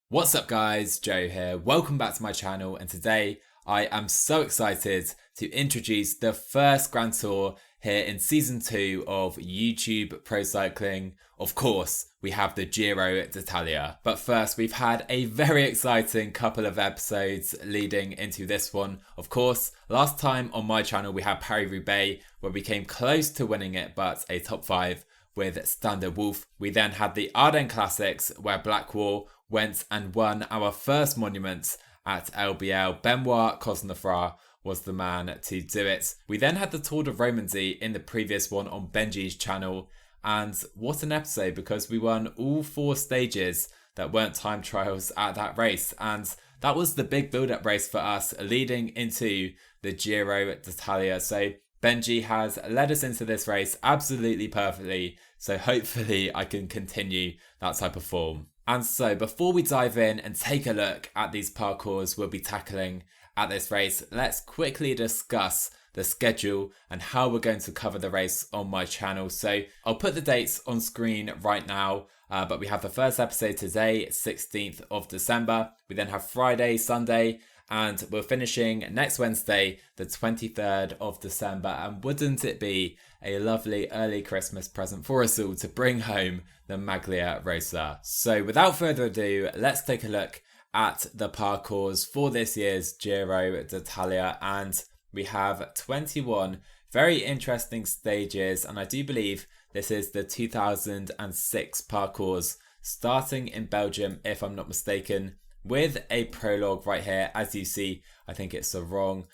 What's up guys, Joe here. Welcome back to my channel, and today I am so excited to introduce the first Grand Tour here in season 2 of YouTube Pro Cycling. Of course, we have the Giro d'Italia. But first, we've had a very exciting couple of episodes leading into this one. Of course, last time on my channel we had Paris-Roubaix, where we came close to winning it, but a top 5 with Standard Wolf. We then had the Ardennes Classics, where Blackwar went and won our first monument at LBL. Benoit Cosnefroid was the man to do it. We then had the Tour de Romandie in the previous one on Benji's channel, and what an episode, because we won all 4 stages that weren't time trials at that race, and that was the big build-up race for us leading into the Giro d'Italia. So Benji has led us into this race absolutely perfectly, so hopefully I can continue that type of form. And so before we dive in and take a look at these parcours we'll be tackling at this race, let's quickly discuss the schedule and how we're going to cover the race on my channel. So I'll put the dates on screen right now, but we have the first episode today, 16th of December. We then have Friday, Sunday, and we're finishing next Wednesday, the 23rd of December. And wouldn't it be a lovely early Christmas present for us all to bring home the Maglia Rosa? So without further ado, let's take a look at the parcours for this year's Giro d'Italia. And we have 21 very interesting stages, and I do believe this is the 2006 parcours, starting in Belgium if I'm not mistaken, with a prologue right here. As you see, I think it's so wrong.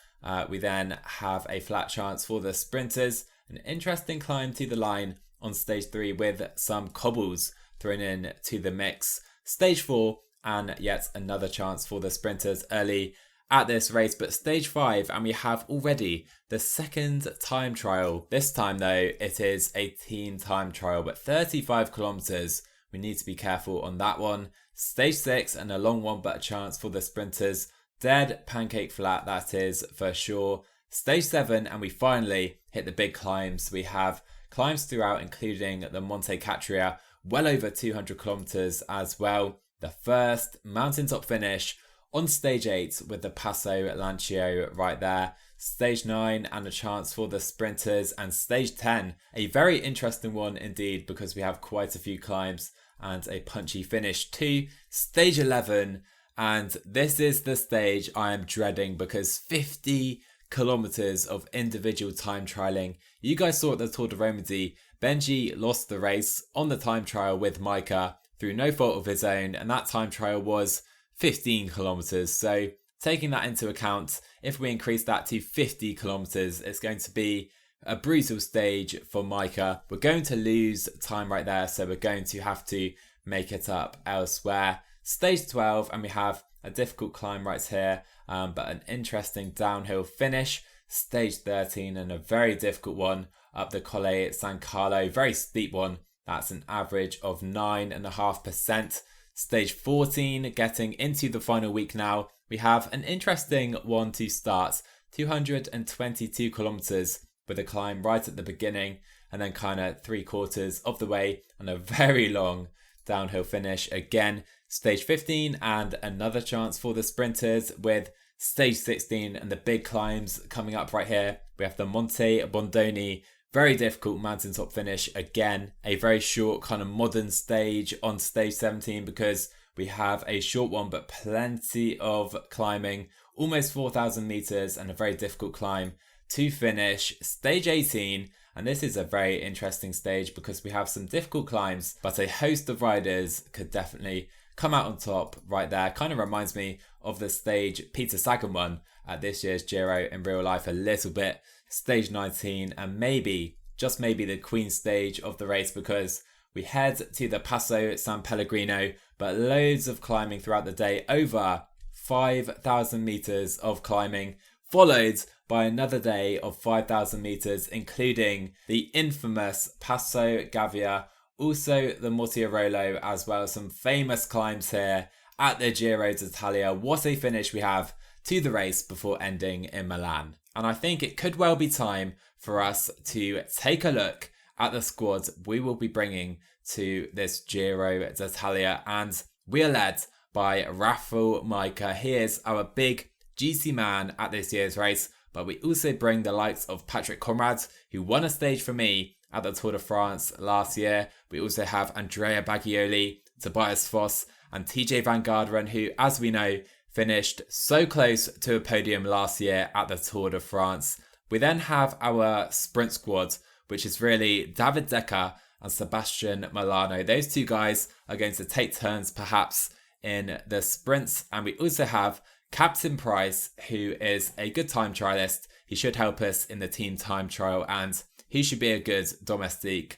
We then have a flat chance for the sprinters, an interesting climb to the line on stage 3 with some cobbles thrown in to the mix. Stage 4, and yet another chance for the sprinters early at this race. But stage 5, and we have already the second time trial. This time though, it is a team time trial, but 35 kilometers. We need to be careful on that one. Stage 6, and a long one, but a chance for the sprinters. Dead pancake flat, that is for sure. Stage 7, and we finally hit the big climbs. We have climbs throughout, including the Monte Catria, well over 200 kilometers as well. The first mountaintop finish on stage 8 with the Passo Lancio right there. Stage 9, and a chance for the sprinters. And stage 10, a very interesting one indeed, because we have quite a few climbs and a punchy finish to stage 11. And this is the stage I am dreading, because 50 kilometers of individual time trialing. You guys saw at the Tour de Romandie, Benji lost the race on the time trial with Majka through no fault of his own, and that time trial was 15 kilometers. So taking that into account, if we increase that to 50 kilometers, it's going to be a brutal stage for Majka. We're going to lose time right there, so we're going to have to make it up elsewhere. Stage 12, and we have a difficult climb right here, but an interesting downhill finish. Stage 13, and a very difficult one up the Colle San Carlo, very steep one. That's an average of 9.5%. Stage 14, getting into the final week now. We have an interesting one to start, 222 kilometers with a climb right at the beginning, and then kind of 3/4 of the way, and a very long downhill finish again. Stage 15, and another chance for the sprinters with stage 16 and the big climbs coming up right here. We have the Monte Bondoni, very difficult mountaintop finish again. A very short kind of modern stage on stage 17, because we have a short one but plenty of climbing, almost 4,000 meters, and a very difficult climb to finish. Stage 18, and this is a very interesting stage because we have some difficult climbs, but a host of riders could definitely come out on top right there. Kind of reminds me of the stage Peter Sagan won at this year's Giro in real life a little bit. Stage 19, and maybe, just maybe, the queen stage of the race, because we head to the Passo San Pellegrino, but loads of climbing throughout the day, over 5,000 meters of climbing, followed by another day of 5,000 meters, including the infamous Passo Gavia, also the Mortirolo as well. Some famous climbs here at the Giro d'Italia. What a finish we have to the race before ending in Milan. And I think it could well be time for us to take a look at the squad we will be bringing to this Giro d'Italia. And we are led by Rafa Majka. He is our big GC man at this year's race, but we also bring the likes of Patrick Conrad, who won a stage for me at the Tour de France last year. We also have Andrea Baggioli, Tobias Foss, and TJ Van Garderen, who, as we know, finished so close to a podium last year at the Tour de France. We then have our sprint squad, which is really David Decker and Sebastian Milano. Those two guys are going to take turns perhaps in the sprints. And we also have Captain Price, who is a good time trialist. He should help us in the team time trial, and he should be a good domestique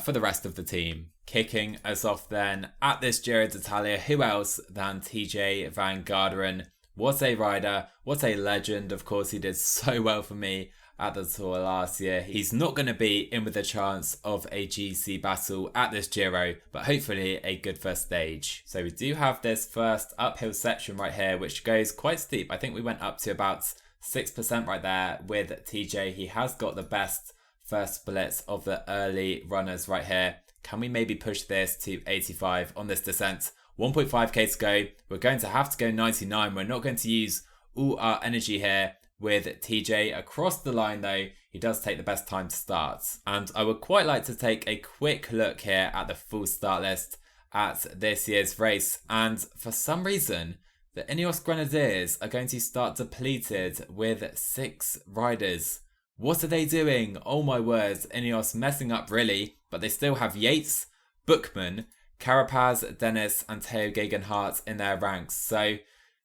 for the rest of the team. Kicking us off then at this Giro d'Italia, who else than TJ Van Garderen? What a rider, what a legend. Of course, he did so well for me at the Tour last year. He's not going to be in with a chance of a GC battle at this Giro, but hopefully a good first stage. So we do have this first uphill section right here, which goes quite steep. I think we went up to about 6% right there with TJ. He has got the best first splits of the early runners right here. Can we maybe push this to 85 on this descent? 1.5k to go. We're going to have to go 99. We're not going to use all our energy here with TJ. Across the line though, he does take the best time to start. And I would quite like to take a quick look here at the full start list at this year's race. And for some reason, the Ineos Grenadiers are going to start depleted with 6 riders. What are they doing? Oh my words, Ineos messing up really, but they still have Yates, Bookman, Carapaz, Dennis and Teo Gegenhardt in their ranks. So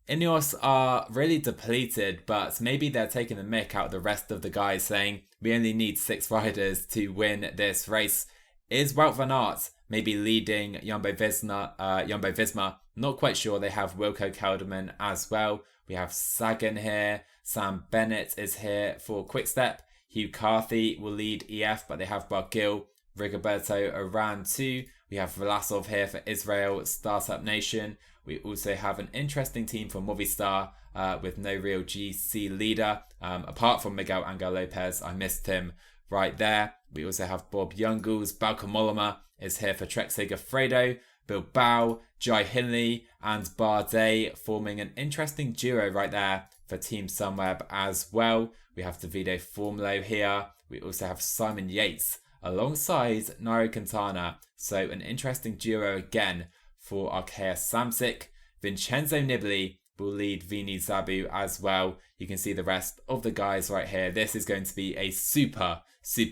Ineos are really depleted, but maybe they're taking the mick out of the rest of the guys, saying we only need 6 riders to win this race. Is Wout van Aert maybe leading Jumbo-Visma? Not quite sure. They have Wilco Kelderman as well. We have Sagan here. Sam Bennett is here for Quickstep. Hugh Carthy will lead EF, but they have Barguil, Rigoberto Urán too. We have Vlasov here for Israel Startup Nation. We also have an interesting team for Movistar with no real GC leader, apart from Miguel Angel Lopez. I missed him right there. We also have Bob Jungels. Bauke Mollema is here for Trek Segafredo. Bilbao, Jai Hindley and Bardet forming an interesting duo right there for Team Sunweb as well. We have Davide Formolo here. We also have Simon Yates alongside Nairo Quintana. So an interesting duo again for Arkea Samsic. Vincenzo Nibali will lead Vini Zabu as well. You can see the rest of the guys right here. This is going to be a super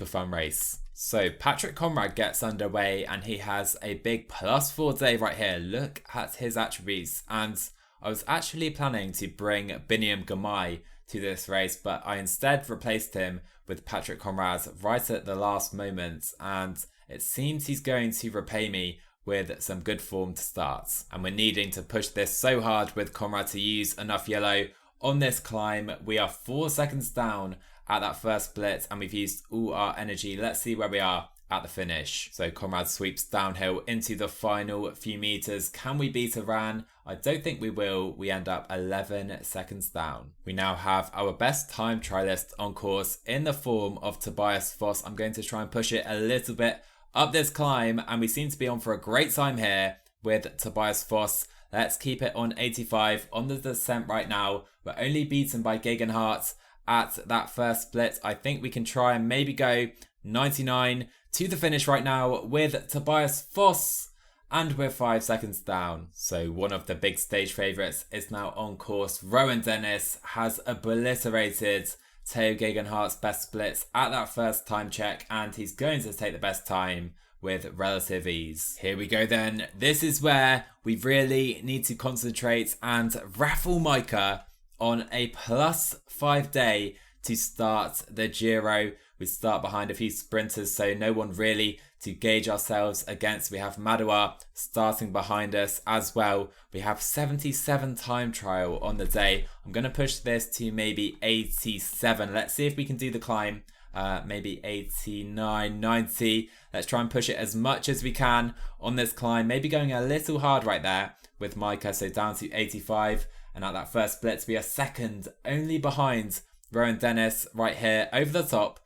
fun race. So Patrick Conrad gets underway and he has a big +4 day right here. Look at his attributes. And I was actually planning to bring Biniam Gamay to this race, but I instead replaced him with Patrick Conrad right at the last moment. And it seems he's going to repay me with some good form to start. And we're needing to push this so hard with Conrad to use enough yellow on this climb. We are 4 seconds down at that first split and we've used all our energy. Let's see where we are at the finish. So Conrad sweeps downhill into the final few meters. Can we beat Urán? I don't think we will. We end up 11 seconds down. We now have our best time trialist on course in the form of Tobias Foss. I'm going to try and push it a little bit up this climb and we seem to be on for a great time here with Tobias Foss. Let's keep it on 85 on the descent right now. We're only beaten by Gegenhardt at that first split. I think we can try and maybe go 99 to the finish right now with Tobias Foss, and we're 5 seconds down. So one of the big stage favourites is now on course. Rowan Dennis has obliterated Teo Gegenhardt's best splits at that first time check, and he's going to take the best time with relative ease. Here we go then. This is where we really need to concentrate, and Rafa Majka on a +5 day to start the Giro. We start behind a few sprinters, so no one really to gauge ourselves against. We have Madouar starting behind us as well. We have 77 time trial on the day. I'm going to push this to maybe 87. Let's see if we can do the climb. Maybe 89, 90. Let's try and push it as much as we can on this climb. Maybe going a little hard right there with Majka, so down to 85. And at that first split, we are second, only behind Rowan Dennis right here over the top.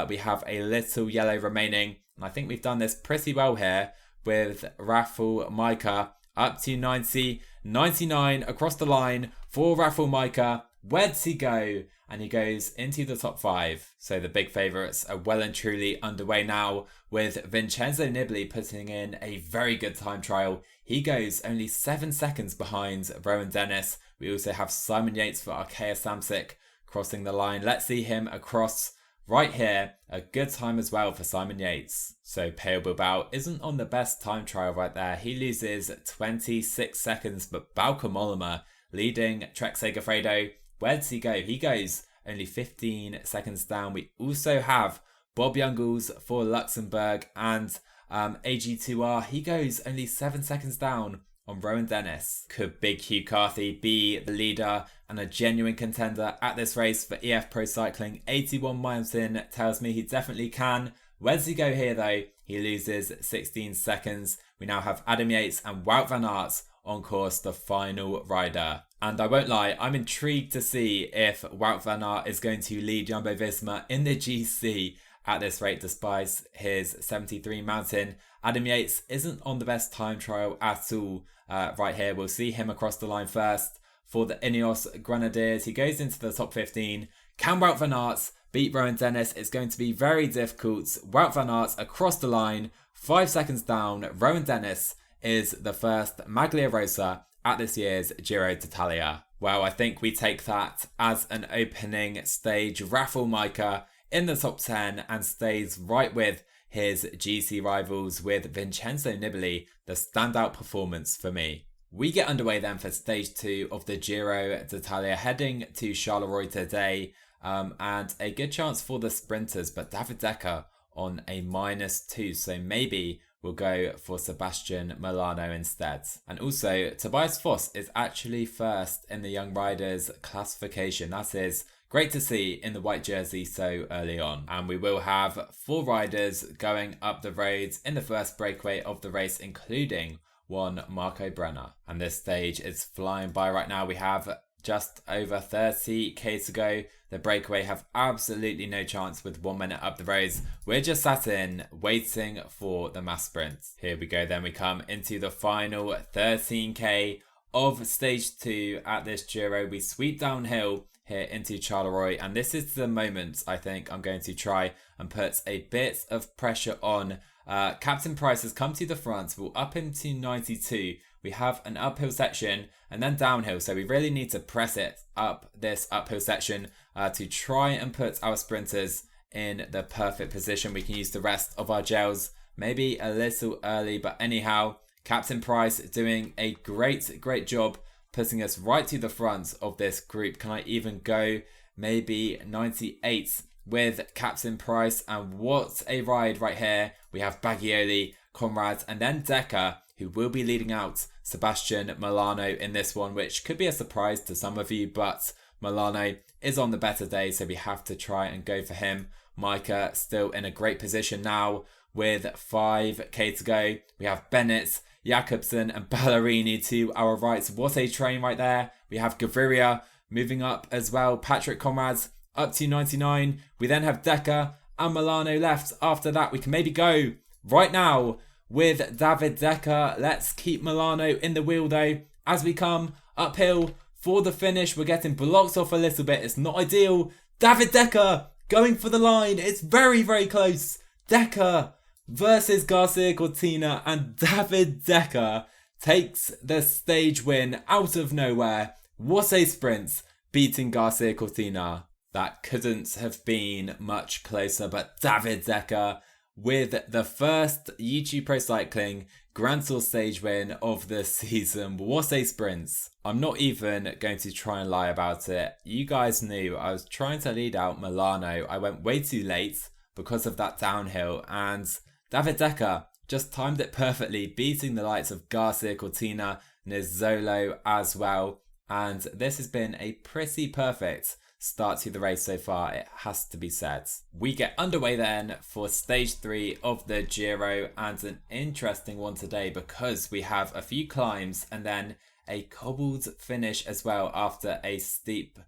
We have a little yellow remaining. And I think we've done this pretty well here with Rafa Majka up to 90, 99 across the line for Rafa Majka. Where does he go? And he goes into the top 5. So the big favourites are well and truly underway now, with Vincenzo Nibali putting in a very good time trial. He goes only 7 seconds behind Rowan Dennis. We also have Simon Yates for Arkea Samsic crossing the line. Let's see him across right here. A good time as well for Simon Yates. So Pale Bilbao isn't on the best time trial right there. He loses 26 seconds, but Bauke Mollema leading Trek Segafredo. Where does he go? He goes only 15 seconds down. We also have Bob Jungels for Luxembourg and AG2R. He goes only 7 seconds down on Rowan Dennis. Could Big Hugh Carthy be the leader and a genuine contender at this race for EF Pro Cycling? 81 miles in tells me he definitely can. Where does he go here though? He loses 16 seconds. We now have Adam Yates and Wout van Aert on course, the final rider. And I won't lie, I'm intrigued to see if Wout van Aert is going to lead Jumbo-Visma in the GC at this rate despite his 73 mountain. Adam Yates isn't on the best time trial at all right here. We'll see him across the line first for the Ineos Grenadiers. He goes into the top 15. Can Wout van Aert beat Rowan Dennis? It's going to be very difficult. Wout van Aert across the line, 5 seconds down. Rowan Dennis is the first Maglia Rosa at this year's Giro d'Italia. Well, I think we take that as an opening stage. Rafa Majka in the top 10 and stays right with his GC rivals, with Vincenzo Nibali the standout performance for me. We get underway then for stage 2 of the Giro d'Italia, heading to Charleroi today, and a good chance for the sprinters, but David Decker on a -2, so maybe we'll go for Sebastian Milano instead. And also, Tobias Foss is actually first in the Young Riders classification. That is great to see in the white jersey so early on. And we will have 4 riders going up the roads in the first breakaway of the race, including one Marco Brenner. And this stage is flying by right now. We have just over 30k to go. The breakaway have absolutely no chance with 1 minute up the roads. We're just sat in waiting for the mass sprint. Here we go then. We come into the final 13k of stage 2 at this Giro. We sweep downhill here into Charleroi, and this is the moment I think I'm going to try and put a bit of pressure on. Captain Price has come to the front. We'll up him to 92. We have an uphill section and then downhill, so we really need to press it up this uphill section to try and put our sprinters in the perfect position. We can use the rest of our gels maybe a little early, but anyhow, Captain Price doing a great job putting us right to the front of this group. Can I even go maybe 98 with Captain Price? And what a ride right here. We have Bagioli, Conrad, and then Decker, who will be leading out Sebastian Milano in this one, which could be a surprise to some of you, but Milano is on the better day, so we have to try and go for him. Majka still in a great position now with 5k to go. We have Bennett, Jakobsen and Ballerini to our right. What a train right there. We have Gaviria moving up as well. Patrick Conrad up to 99. We then have Decker and Milano left. After that, we can maybe go right now with David Decker. Let's keep Milano in the wheel though. As we come uphill for the finish, we're getting blocked off a little bit. It's not ideal. David Decker going for the line. It's very close. Decker versus Garcia Cortina, and David Decker takes the stage win out of nowhere. What a sprint, beating Garcia Cortina. That couldn't have been much closer, but David Decker with the first YouTube Pro Cycling Grand Tour stage win of the season. What a sprint. I'm not even going to try and lie about it. You guys knew I was trying to lead out Milano. I went way too late because of that downhill, and David Decker just timed it perfectly, beating the likes of Garcia Cortina, Nizzolo as well. And this has been a pretty perfect start to the race so far, it has to be said. We get underway then for stage 3 of the Giro, and an interesting one today because we have a few climbs and then a cobbled finish as well after a steep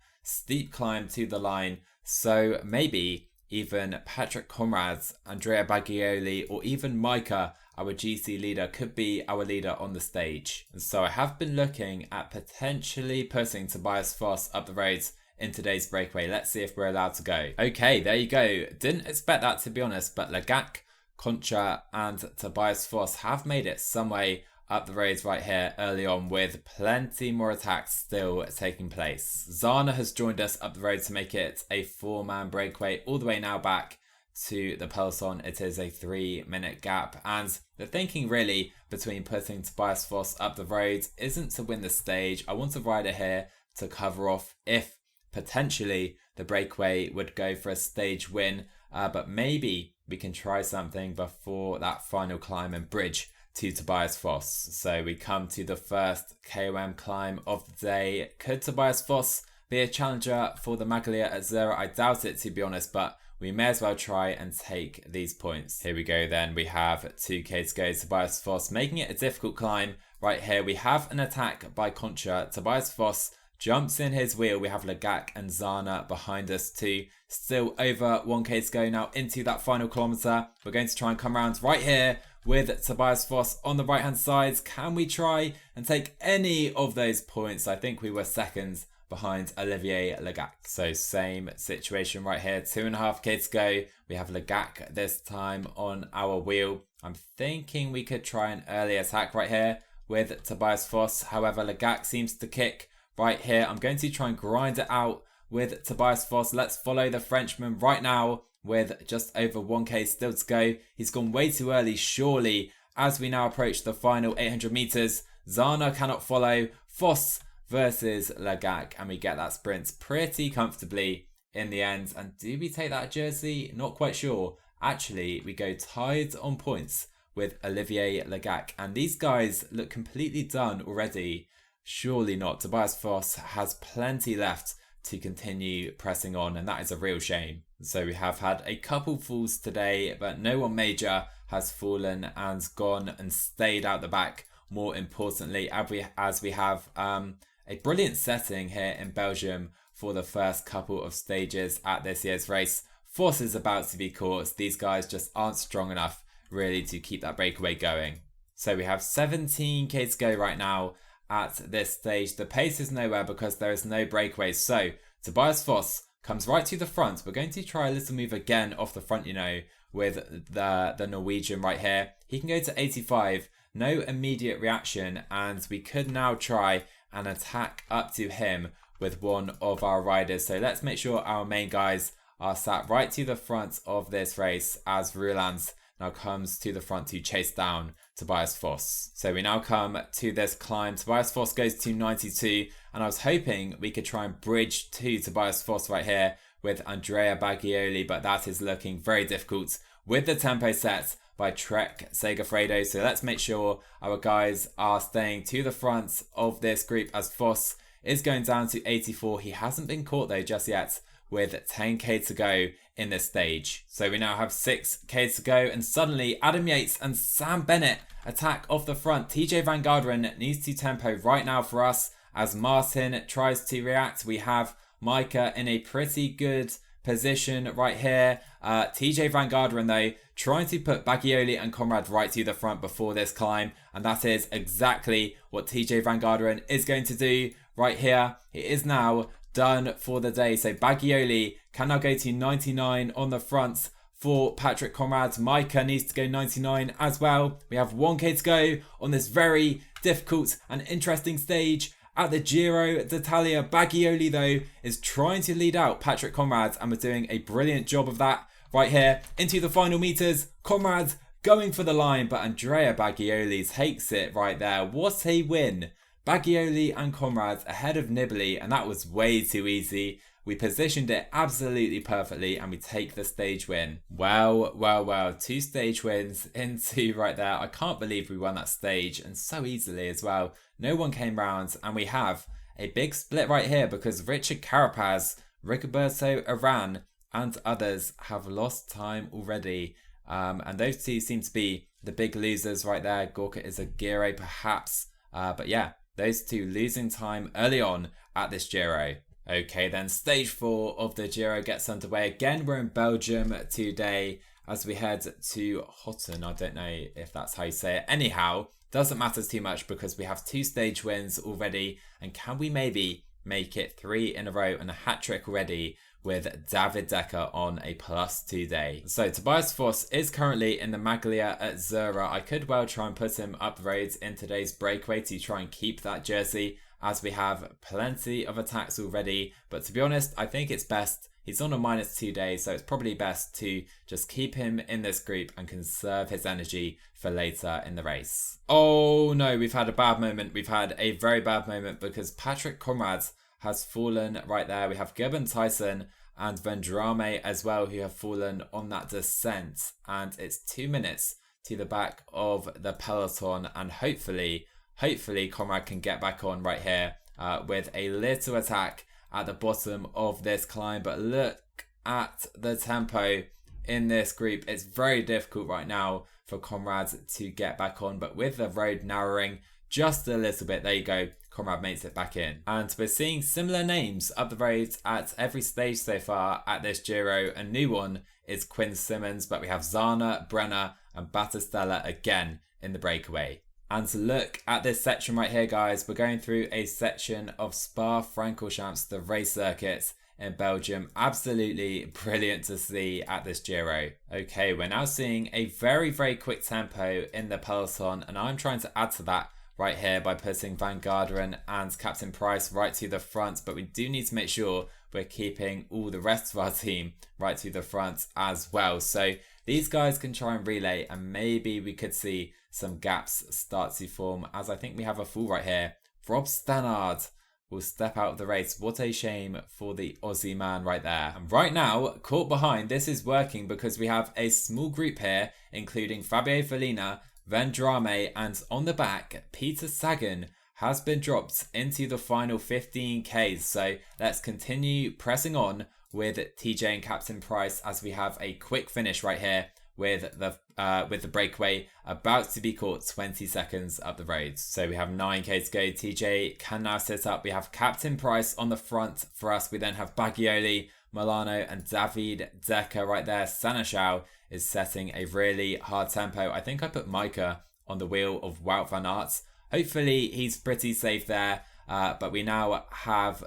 climb to the line. So maybe even Patrick Conrad, Andrea Bagioli, or even Majka our GC leader could be our leader on the stage. So I have been looking at potentially putting Tobias Foss up the roads in today's breakaway. Let's see if we're allowed to go. Okay, there you go. Didn't expect that, to be honest, but Lagak, Concha and Tobias Foss have made it some way up the roads right here early on, with plenty more attacks still taking place. Zana has joined us up the road to make it a 4-man breakaway all the way now back to the peloton. It is a 3-minute gap, and the thinking really between putting Tobias Foss up the road isn't to win the stage. I want a rider here to cover off if potentially the breakaway would go for a stage win, but maybe we can try something before that final climb and bridge to Tobias Foss. So we come to the first KOM climb of the day. Could Tobias Foss be a challenger for the Maglia at 0? I doubt it, to be honest, but we may as well try and take these points. Here we go then. We have 2k to go. Tobias Foss making it a difficult climb. Right here we have an attack by Concha. Tobias Foss jumps in his wheel. We have Lagak and Zana behind us too. Still over 1k to go now into that final kilometre. We're going to try and come around right here with Tobias Foss on the right hand side. Can we try and take any of those points? I think we were seconds behind Olivier Lagak. So same situation right here. 2.5k to go. We have Lagak this time on our wheel. I'm thinking we could try an early attack right here with Tobias Foss. However, Lagak seems to kick right here. I'm going to try and grind it out with Tobias Foss. Let's follow the Frenchman right now with just over 1k still to go. He's gone way too early, surely, as we now approach the final 800 meters. Zana cannot follow. Foss versus Lagak, and we get that sprint pretty comfortably in the end. And do we take that jersey? Not quite sure. Actually, we go tied on points with Olivier Lagak, and these guys look completely done already. Surely not. Tobias Foss has plenty left to continue pressing on, and that is a real shame. So we have had a couple falls today, but no one major has fallen and gone and stayed out the back. More importantly, as we have a brilliant setting here in Belgium for the first couple of stages at this year's race. Foss is about to be caught. These guys just aren't strong enough really to keep that breakaway going. So we have 17k to go right now at this stage. The pace is nowhere because there is no breakaways. So Tobias Foss comes right to the front. We're going to try a little move again off the front, with the Norwegian right here. He can go to 85. No immediate reaction, and we could now try an attack up to him with one of our riders. So let's make sure our main guys are sat right to the front of this race as Rulands now comes to the front to chase down Tobias Foss. So we now come to this climb. Tobias Foss goes to 92, and I was hoping we could try and bridge to Tobias Foss right here with Andrea Baggioli, but that is looking very difficult with the tempo set by Trek Segafredo. So let's make sure our guys are staying to the front of this group as Foss is going down to 84. He hasn't been caught though just yet, with 10k to go in this stage. So we now have 6k to go, and suddenly Adam Yates and Sam Bennett attack off the front. TJ Van Garderen needs to tempo right now for us as Martin tries to react. We have Majka in a pretty good position right here. TJ Van Garderen though trying to put Baggioli and Conrad right to the front before this climb, and that is exactly what TJ Van Garderen is going to do right here. It is now done for the day. So Baggioli can now go to 99 on the front for Patrick Conrad. Majka needs to go 99 as well. We have 1k to go on this very difficult and interesting stage at the Giro d'Italia. Baggioli though is trying to lead out Patrick Conrad, and we're doing a brilliant job of that right here into the final meters. Conrad going for the line, but Andrea Baggioli takes it right there. What a win. Baggioli and Conrad ahead of Nibali, and that was way too easy. We positioned it absolutely perfectly, and we take the stage win. Well, 2 stage wins into right there. I can't believe we won that stage, and so easily as well. No one came round, and we have a big split right here because Richard Carapaz, Rigoberto Urán, and others have lost time already. And those two seem to be the big losers right there. Gorka Izagirre perhaps. But yeah, those two losing time early on at this Giro. Okay, then stage 4 of the Giro gets underway. Again, we're in Belgium today, as we head to Houghton. I don't know if that's how you say it. Anyhow, doesn't matter too much because we have 2 stage wins already. And can we maybe make it 3 in a row and a hat trick already with David Decker on a +2 day? So Tobias Foss is currently in the Maglia at Zura. I could well try and put him up the roads in today's breakaway to try and keep that jersey, as we have plenty of attacks already. But to be honest, I think it's best. He's on a -2 days, so it's probably best to just keep him in this group and conserve his energy for later in the race. Oh no, we've had a bad moment. We've had a very bad moment because Patrick Conrad has fallen right there. We have Gibbon Tyson and Vendrame as well, who have fallen on that descent. And it's 2 minutes to the back of the peloton. And hopefully Conrad can get back on right here with a little attack at the bottom of this climb. But look at the tempo in this group. It's very difficult right now for Conrad to get back on, but with the road narrowing just a little bit, there you go, Conrad makes it back in. And we're seeing similar names up the road at every stage so far at this Giro. A new one is Quinn Simmons, but we have Zana, Brenner and Battistella again in the breakaway. And look at this section right here, guys. We're going through a section of Spa-Francorchamps, the race circuit in Belgium. Absolutely brilliant to see at this Giro. Okay, we're now seeing a very, very quick tempo in the peloton, and I'm trying to add to that right here by putting Van Garderen and Captain Price right to the front, but we do need to make sure we're keeping all the rest of our team right to the front as well. So these guys can try and relay, and maybe we could see some gaps start to form, as I think we have a fool right here. Rob Stannard will step out of the race. What a shame for the Aussie man right there. And right now, caught behind, this is working because we have a small group here, including Fabio Follina, Vendrame, and on the back, Peter Sagan has been dropped into the final 15Ks. So let's continue pressing on with TJ and Captain Price as we have a quick finish right here with the breakaway about to be caught 20 seconds up the road. So we have 9K to go. TJ can now sit up. We have Captain Price on the front for us. We then have Baggioli, Milano and David Decker right there. Seneschal is setting a really hard tempo. I think I put Majka on the wheel of Wout van Aert. Hopefully he's pretty safe there. But we now have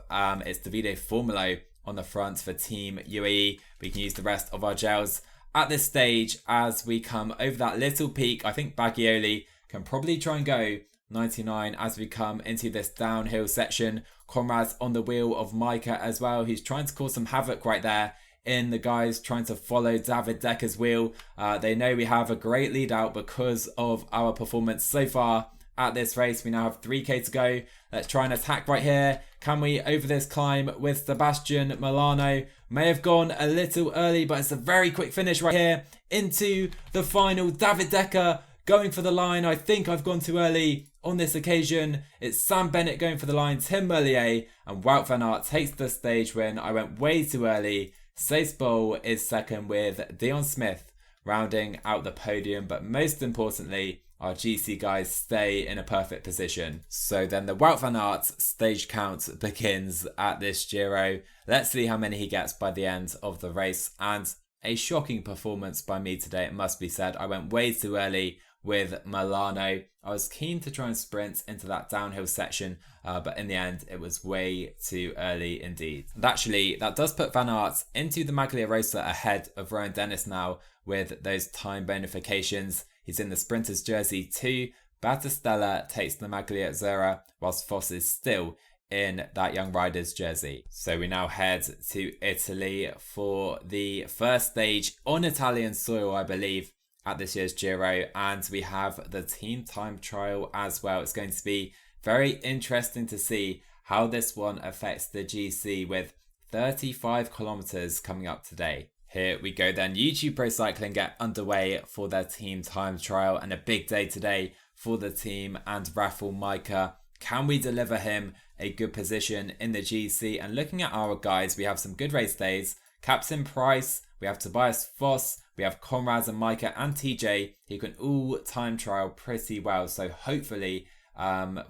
it's Davide Formulo on the front for Team UAE. We can use the rest of our gels at this stage as we come over that little peak. I think Baggioli can probably try and go 99 as we come into this downhill section. Conrad's on the wheel of Majka as well. He's trying to cause some havoc right there in the guys trying to follow David Decker's wheel. They know we have a great lead out because of our performance so far at this race. We now have 3K to go. Let's try and attack right here. Can we over this climb with Sebastian Milano? May have gone a little early, but it's a very quick finish right here into the final. David Decker going for the line. I think I've gone too early on this occasion. It's Sam Bennett going for the line, Tim Merlier, and Wout van Aert takes the stage win. I went way too early. Cees Bol is second with Dion Smith rounding out the podium, but most importantly, our GC guys stay in a perfect position. So then the Wout van Aert stage count begins at this Giro. Let's see how many he gets by the end of the race. And a shocking performance by me today, it must be said. I went way too early with Milano. I was keen to try and sprint into that downhill section, but in the end, it was way too early indeed. And actually, that does put Van Aert into the Maglia Rosa ahead of Rowan Dennis now with those time bonifications. He's in the sprinter's jersey too. Battistella takes the Maglia Zera, whilst Foss is still in that young rider's jersey. So we now head to Italy for the first stage on Italian soil, I believe, at this year's Giro. And we have the team time trial as well. It's going to be very interesting to see how this one affects the GC with 35 kilometers coming up today. Here we go then. YouTube Pro Cycling get underway for their team time trial, and a big day today for the team and Rafa Majka. Can we deliver him a good position in the GC? And looking at our guys, we have some good race days. Captain Price, we have Tobias Foss, we have Conrad and Majka and TJ, who can all time trial pretty well. So hopefully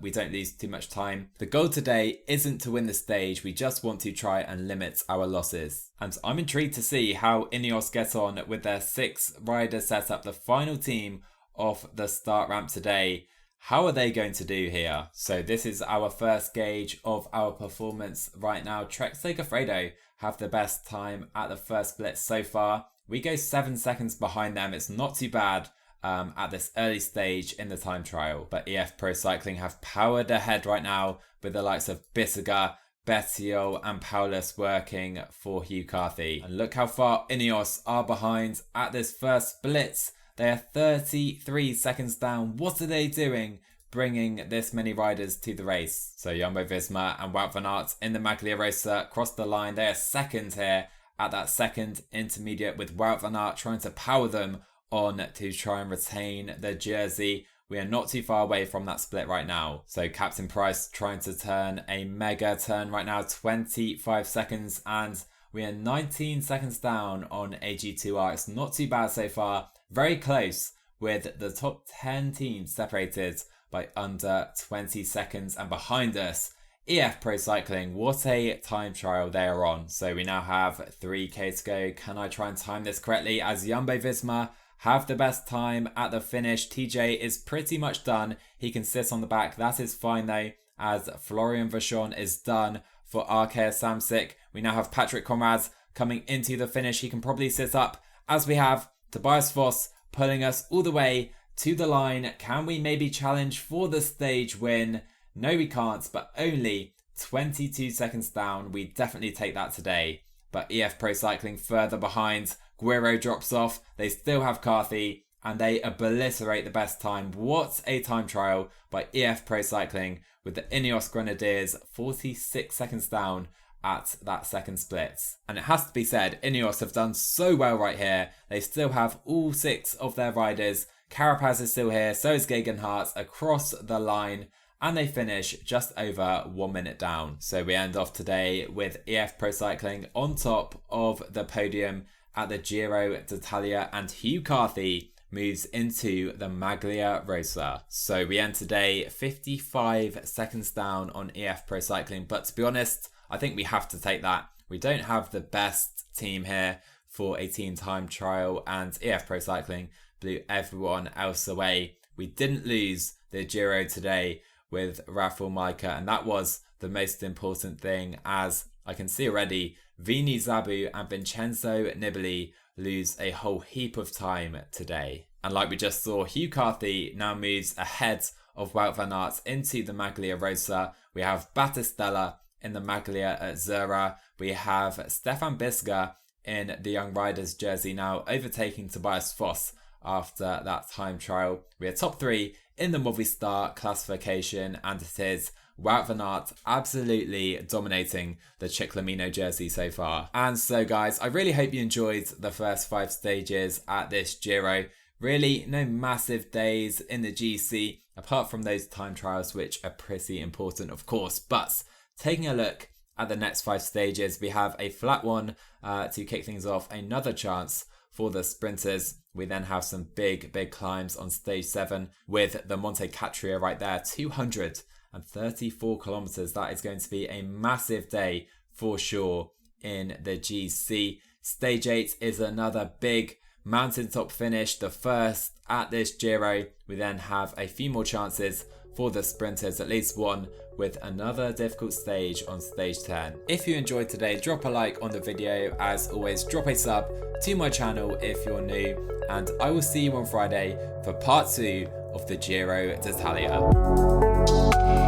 we don't lose too much time. The goal today isn't to win the stage, we just want to try and limit our losses. And I'm intrigued to see how Ineos get on with their 6-rider setup, the final team of the start ramp today. How are they going to do here? So this is our first gauge of our performance right now. Trek Segafredo have the best time at the first split so far. We go 7 seconds behind them. It's not too bad at this early stage in the time trial. But EF Pro Cycling have powered ahead right now with the likes of Bissiger, Bettiol and Paulus working for Hugh Carthy. And look how far Ineos are behind at this first split. They are 33 seconds down. What are they doing bringing this many riders to the race? So Jumbo-Visma and Wout van Aert in the Maglia Rosa cross the line. They are second here at that second intermediate, with Wout van Aert trying to power them on to try and retain the jersey. We are not too far away from that split right now. So Captain Price trying to turn a mega turn right now, 25 seconds, and we are 19 seconds down on AG2R. It's not too bad so far. Very close, with the top 10 teams separated by under 20 seconds. And behind us, EF Pro Cycling. What a time trial they are on. So we now have 3k to go. Can I try and time this correctly? As Jumbo-Visma have the best time at the finish. TJ is pretty much done. He can sit on the back. That is fine though, as Florian Vachon is done for RKS Samsic. We now have Patrick Conrad coming into the finish. He can probably sit up, as we have Tobias Foss pulling us all the way to the line. Can we maybe challenge for the stage win? No, we can't, but only 22 seconds down. We definitely take that today. But EF Pro Cycling further behind. Giro drops off. They still have Carthy, and they obliterate the best time. What a time trial by EF Pro Cycling, with the Ineos Grenadiers 46 seconds down at that second split. And it has to be said, Ineos have done so well right here. They still have all 6 of their riders. Carapaz is still here, so is Gegenhardt across the line, and they finish just over 1 minute down. So we end off today with EF Pro Cycling on top of the podium at the Giro d'Italia, and Hugh Carthy moves into the Maglia Rosa. So we end today 55 seconds down on EF Pro Cycling, but to be honest, I think we have to take that. We don't have the best team here for a team time trial, and EF Pro Cycling blew everyone else away. We didn't lose the Giro today with Rafa Majka, and that was the most important thing, as I can see already Vini Zabu and Vincenzo Nibali lose a whole heap of time today. And like we just saw, Hugh Carthy now moves ahead of Wout van Aert into the Maglia Rosa. We have Battistella in the Maglia at Zura. We have Stefan Bissiger in the Young Riders jersey now, overtaking Tobias Foss after that time trial. We are top 3 in the Movistar classification, and it is Wout van Aert absolutely dominating the Ciclamino jersey so far. And so guys, I really hope you enjoyed the first 5 stages at this Giro. Really no massive days in the GC, apart from those time trials, which are pretty important of course. But taking a look at the next 5 stages, we have a flat one to kick things off, another chance for the sprinters. We then have some big climbs on stage 7 with the Monte Catria right there, 234 kilometers. That is going to be a massive day for sure in the GC. Stage 8 is another big mountaintop finish, the first at this Giro. We then have a few more chances for the sprinters, at least one, with another difficult stage on stage 10. If you enjoyed today, drop a like on the video. As always, drop a sub to my channel if you're new, and I will see you on Friday for part 2 of the Giro d'Italia.